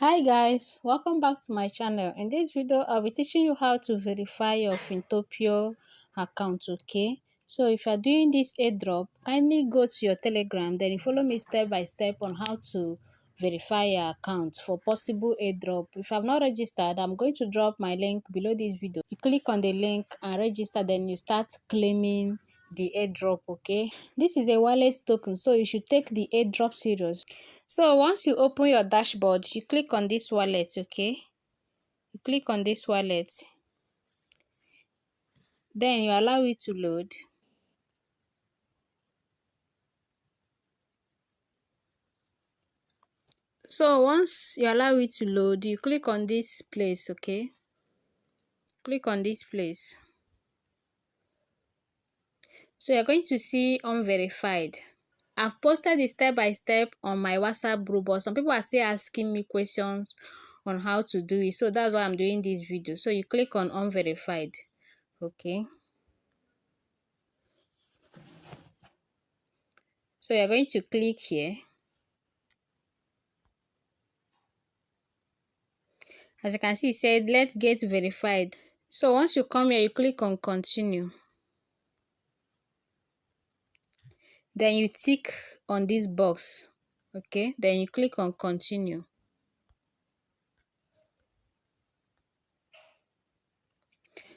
Hi guys, welcome back to my channel. In this video, I'll be teaching you how to verify your Fintopio account, okay? So if you're doing this airdrop, kindly go to your Telegram, then you follow me step by step on how to verify your account for possible airdrop. If you have not registered, I'm going to drop my link below this video. You click on the link and register, then you start claiming the airdrop, okay? This is a wallet token, so you should take the airdrop serious. So once you open your dashboard, you click on this wallet, okay? You click on this wallet. Then you allow it to load. So once you allow it to load, you click on this place, okay? Click on this place. So you're going to see unverified. I've posted it step by step on my WhatsApp group, but some people are still asking me questions on how to do it. So that's why I'm doing this video. So you click on unverified, okay? So you're going to click here. As you can see, it said, let's get verified. So once you come here, you click on continue. Then you tick on this box. Okay, then you click on continue.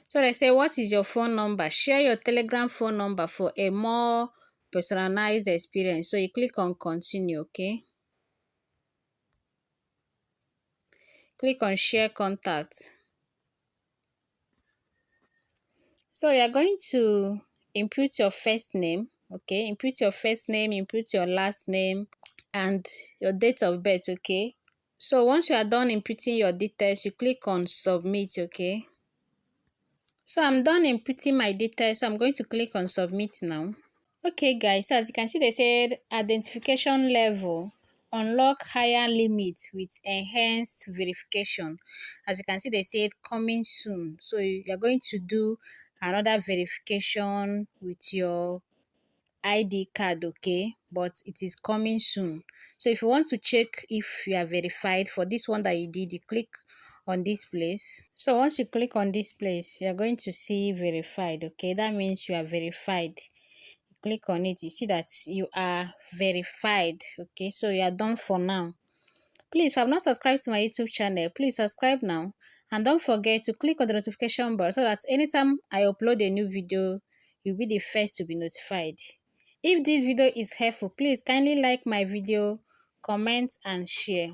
So they say, what is your phone number? Share your Telegram phone number for a more personalized experience. So you click on continue, okay? Click on share contact. So you're going to input your first name, okay? Input your first name, input your last name, and your date of birth, okay? So once you are done inputting your details, you click on submit, okay? So I'm done inputting my details, so I'm going to click on submit now. Okay guys, so as you can see, they said identification level, unlock higher limits with enhanced verification. As you can see, they said coming soon. So you're going to do another verification with your ID card, okay? But it is coming soon. So if you want to check if you are verified for this one that you did, you click on this place. So once you click on this place, you're going to see verified, okay? That means you are verified. Click on it, you see that you are verified, okay? So you are done for now. Please, if you have not subscribed to my YouTube channel, please subscribe now, and don't forget to click on the notification bell so that anytime I upload a new video, you'll be the first to be notified. If this video is helpful, please kindly like my video, comment and share.